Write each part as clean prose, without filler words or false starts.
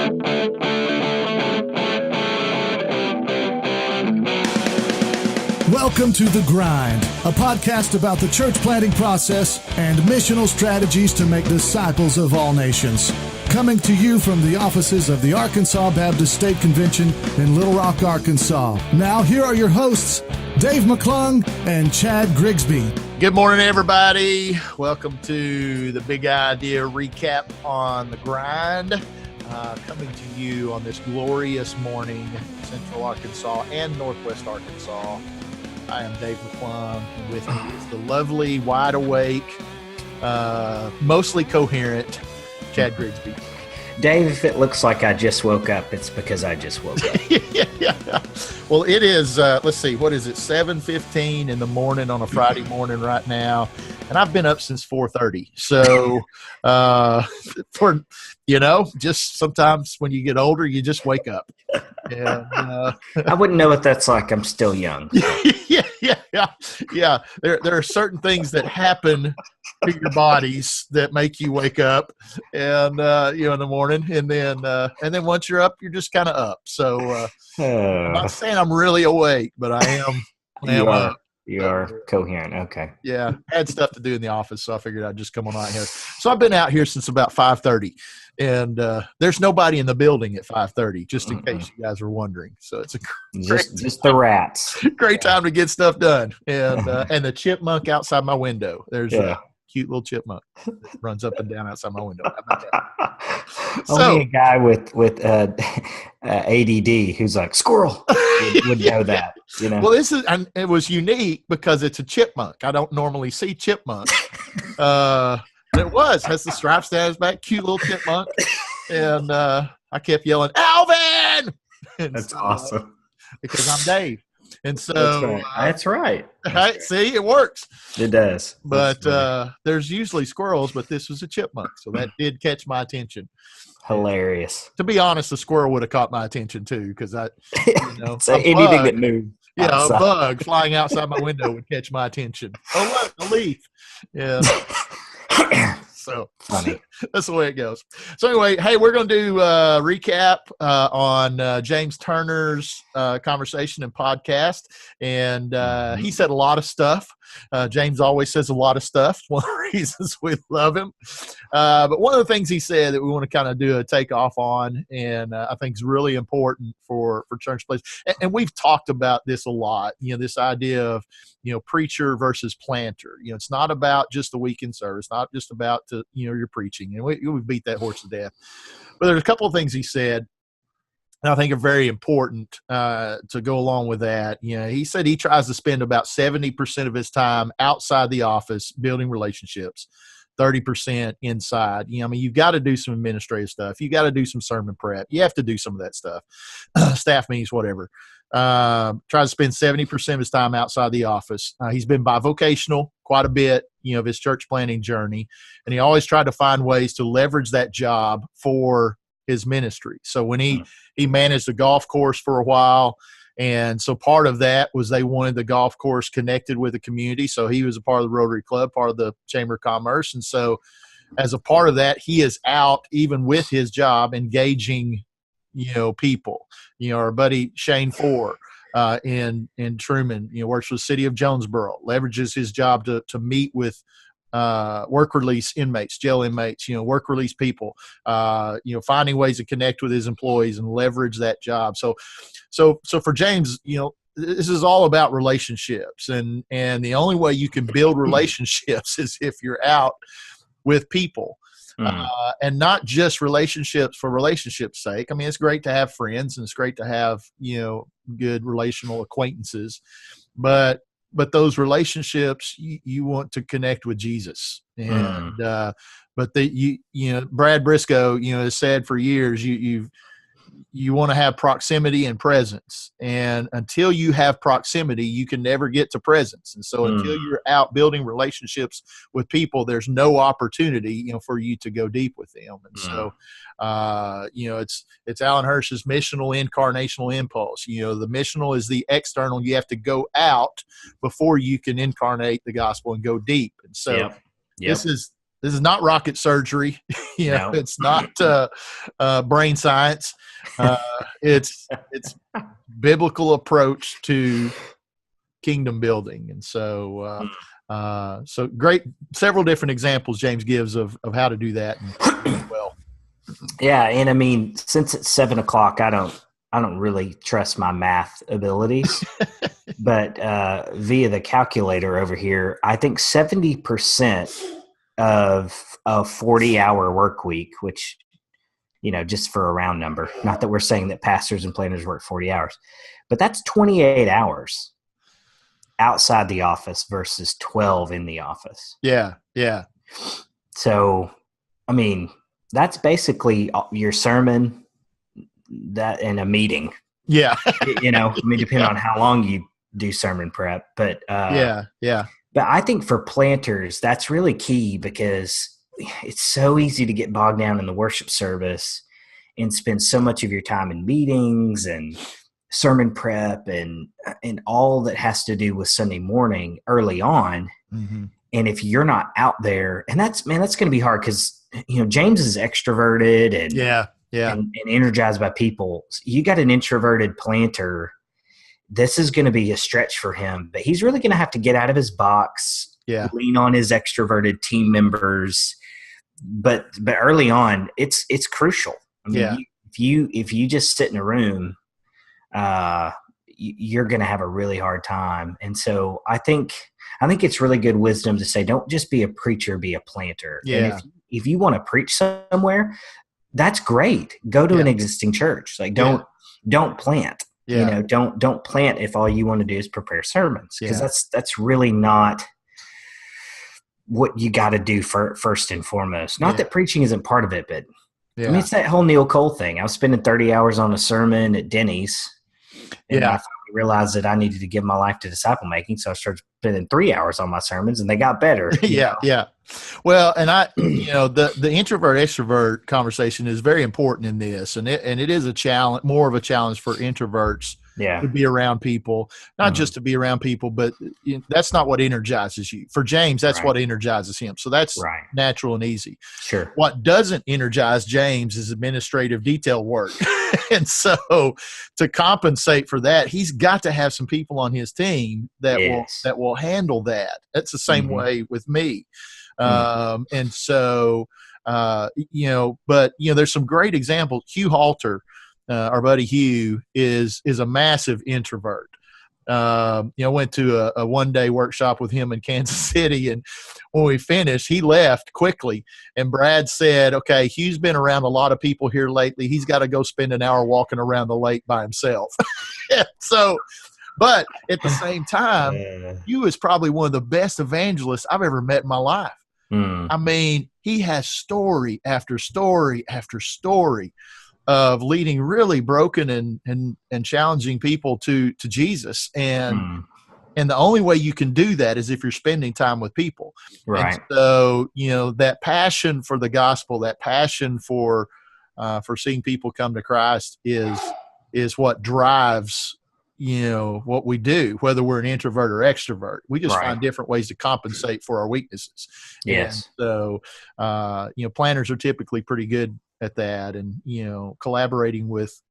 Welcome to The Grind, a podcast about the church planting process and missional strategies to make disciples of all nations. Coming to you from the offices of the Arkansas Baptist State Convention in Little Rock, Arkansas. Now, here are your hosts, Dave McClung and Chad Grigsby. Good morning, everybody. Welcome to the Big Idea Recap on The Grind. Coming to you on this glorious morning, Central Arkansas and Northwest Arkansas. I am Dave McClung, and with me is the lovely, wide awake, mostly coherent Chad Grigsby. Dave, if it looks like I just woke up, it's because I just woke up. Yeah. Well, it is, let's see, what is it, 7:15 in the morning on a Friday morning right now, and I've been up since 4:30. So, just sometimes when you get older, you just wake up. And, I wouldn't know what that's like. I'm still young. Yeah. There are certain things that happen to your bodies that make you wake up, and in the morning, and then once you're up, you're just kind of up. So I'm not saying I'm really awake, but I am. Up. You are coherent. Okay. Yeah, I had stuff to do in the office, so I figured I'd just come on out here. So I've been out here since about 5:30, and there's nobody in the building at 5:30, just in case you guys were wondering. So it's just the rats. Great time to get stuff done, and the chipmunk outside my window. There's a cute little chipmunk that runs up and down outside my window. How about that? Only a guy with ADD who's like squirrel would know that. You know. Well, it was unique because it's a chipmunk. I don't normally see chipmunks. Has the stripes down his back, cute little chipmunk, and I kept yelling, "Alvin!" That's awesome. Because I'm Dave. And so that's right. See, it works. It does. But there's usually squirrels, but this was a chipmunk, so that did catch my attention. Hilarious. To be honest, the squirrel would have caught my attention too, because anything that moved. Yeah, outside. A bug flying outside my window would catch my attention. Oh, look, a leaf. Yeah. So funny. That's the way it goes. So anyway, hey, we're going to do a recap on James Turner's conversation and podcast. And he said a lot of stuff. James always says a lot of stuff. One of the reasons we love him. But one of the things he said that we want to kind of do a takeoff on, and I think is really important for church place. And we've talked about this a lot, this idea of, preacher versus planter. It's not about just the weekend service, not just about your preaching. And we beat that horse to death. But there's a couple of things he said that I think are very important to go along with that. He said he tries to spend about 70% of his time outside the office building relationships, 30% inside. You've got to do some administrative stuff. You got to do some sermon prep. You have to do some of that stuff, staff meetings, whatever. Tries to spend 70% of his time outside the office. He's been bivocational quite a bit, of his church planting journey, and he always tried to find ways to leverage that job for his ministry. So when he managed a golf course for a while, and so part of that was they wanted the golf course connected with the community. So he was a part of the Rotary Club, part of the Chamber of Commerce, and so as a part of that, he is out even with his job engaging people. Our buddy Shane Four in Truman, works for the city of Jonesboro, leverages his job to meet with work release inmates, jail inmates, work release people, finding ways to connect with his employees and leverage that job. So for James, this is all about relationships, and the only way you can build relationships is if you're out with people. And not just relationships for relationships' sake. I mean, it's great to have friends and it's great to have, good relational acquaintances, but those relationships, you want to connect with Jesus. And, but Brad Briscoe, has said for years, you want to have proximity and presence. And until you have proximity, you can never get to presence. And so until you're out building relationships with people, there's no opportunity, for you to go deep with them. And so, it's Alan Hirsch's missional incarnational impulse. The missional is the external. You have to go out before you can incarnate the gospel and go deep. And so This is not rocket surgery. No. It's not brain science. It's biblical approach to kingdom building. And so, so great, several different examples James gives of how to do that. And well, Yeah. And I mean, since it's 7:00, I don't really trust my math abilities, but via the calculator over here, I think 70% of a 40-hour work week, which, just for a round number, not that we're saying that pastors and planners work 40 hours, but that's 28 hours outside the office versus 12 in the office. Yeah. Yeah. So, I mean, that's basically your sermon that in a meeting. Yeah. Depending on how long you do sermon prep, but yeah. But I think for planters, that's really key because it's so easy to get bogged down in the worship service and spend so much of your time in meetings and sermon prep and all that has to do with Sunday morning early on. Mm-hmm. And if you're not out there, and that's going to be hard because, James is extroverted and and energized by people. You got an introverted planter. This is going to be a stretch for him, but he's really going to have to get out of his box, lean on his extroverted team members. But early on, it's crucial. I mean, if you just sit in a room, you're going to have a really hard time. And so I think it's really good wisdom to say, don't just be a preacher, be a planter. Yeah. And if you want to preach somewhere, that's great. Go to an existing church. Like don't plant. Yeah. Don't plant if all you want to do is prepare sermons, because that's really not what you got to do first and foremost. Not that preaching isn't part of it, but I mean, it's that whole Neil Cole thing. I was spending 30 hours on a sermon at Denny's, and I finally realized that I needed to give my life to disciple making, so I started spending 3 hours on my sermons, and they got better. Yeah. Well, and the introvert extrovert conversation is very important in this, and it is a challenge, more of a challenge for introverts to be around people, not just to be around people, but that's not what energizes you. For James, that's what energizes him. So that's natural and easy. Sure. What doesn't energize James is administrative detail work. And so to compensate for that, he's got to have some people on his team that will handle that. That's the same way with me. And so, but there's some great examples. Hugh Halter, our buddy Hugh, is a massive introvert. Went to a one-day workshop with him in Kansas City, and when we finished, he left quickly. And Brad said, "Okay, Hugh's been around a lot of people here lately. He's got to go spend an hour walking around the lake by himself." So, but at the same time, Hugh is probably one of the best evangelists I've ever met in my life. I mean, he has story after story after story of leading really broken and challenging people to Jesus. And the only way you can do that is if you're spending time with people. Right. And so, that passion for the gospel, that passion for seeing people come to Christ is what drives what we do, whether we're an introvert or extrovert. We just find different ways to compensate for our weaknesses. Yes. And so, planners are typically pretty good at that, and collaborating with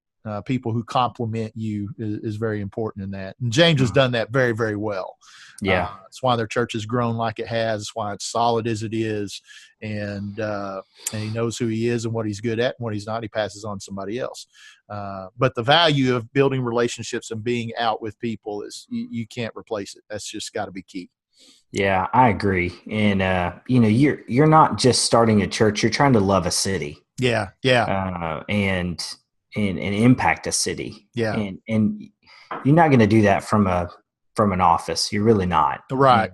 people who complement you is very important in that. And James has done that very, very well. That's why their church has grown like it has. It's why it's solid as it is, and he knows who he is and what he's good at, and what he's not, he passes on to somebody else. But the value of building relationships and being out with people is you can't replace it. That's just got to be key. Yeah, I agree. And you're not just starting a church; you're trying to love a city. Yeah. And impact a city. Yeah. And you're not going to do that from an office. You're really not. Right.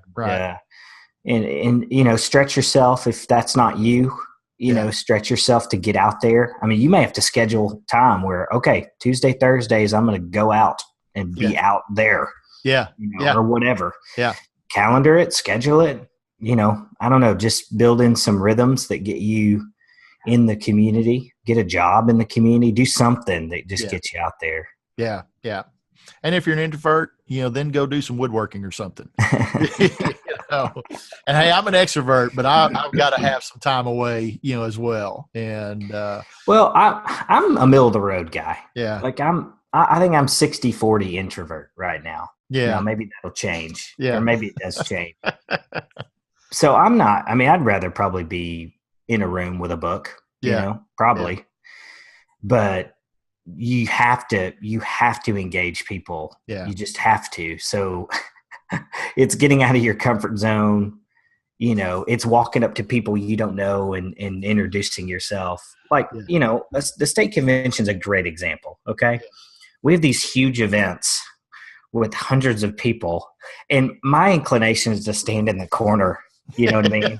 And stretch yourself if that's not you. Stretch yourself to get out there. I mean, you may have to schedule time where, okay, Tuesday, Thursdays, I'm going to go out and be out there. Or whatever. Yeah. Calendar it, schedule it. I don't know, just build in some rhythms that get you in the community, get a job in the community, do something that just gets you out there. Yeah. And if you're an introvert, then go do some woodworking or something. No. And hey, I'm an extrovert, but I've got to have some time away, as well. And well, I'm a middle of the road guy. Yeah. Like I think I'm 60-40 introvert right now. Yeah. Now, maybe that'll change. Yeah. Or maybe it does change. So I'm not. I mean, I'd rather probably be in a room with a book. Probably. Yeah. But you have to engage people. Yeah. You just have to. So it's getting out of your comfort zone. It's walking up to people you don't know and introducing yourself. Like, the state convention is a great example. Okay. Yeah. We have these huge events with hundreds of people, and my inclination is to stand in the corner, you know what I mean?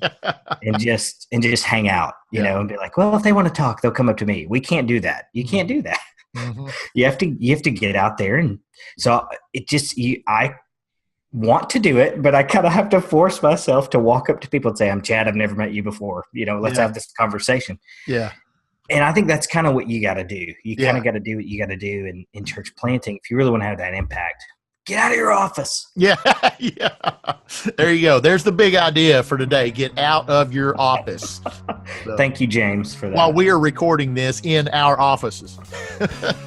and just hang out, and be like, well, if they want to talk, they'll come up to me. We can't do that. You can't do that. Mm-hmm. You have to get out there. And so I want to do it, but I kind of have to force myself to walk up to people and say, I'm Chad. I've never met you before. Let's have this conversation. Yeah. And I think that's kind of what you got to do. You kind of got to do what you got to do in church planting. If you really want to have that impact, get out of your office. Yeah. Yeah. There you go. There's the big idea for today. Get out of your office. So, thank you, James, for that. While we are recording this in our offices.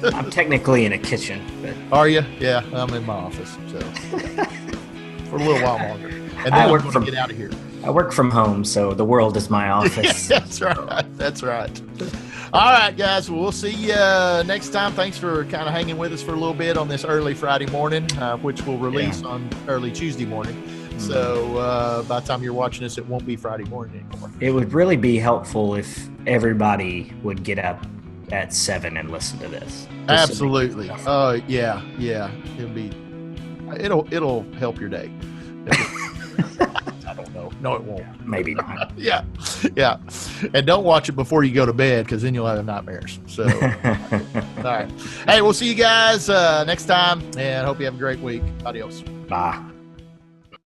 I'm technically in a kitchen. But... Are you? Yeah, I'm in my office. So for a little while longer. And then I'm going to get out of here. I work from home, so the world is my office. Yeah, that's right. That's right. All right, guys. Well, we'll see you next time. Thanks for kind of hanging with us for a little bit on this early Friday morning, which will release on early Tuesday morning. Mm-hmm. So by the time you're watching this, it won't be Friday morning anymore. It would really be helpful if everybody would get up at 7 and listen to this. Absolutely. Oh, yeah. It'll help your day. I don't know. No, it won't. Maybe not. Yeah. And don't watch it before you go to bed, because then you'll have nightmares. So, all right. Hey, we'll see you guys next time, and hope you have a great week. Adios. Bye.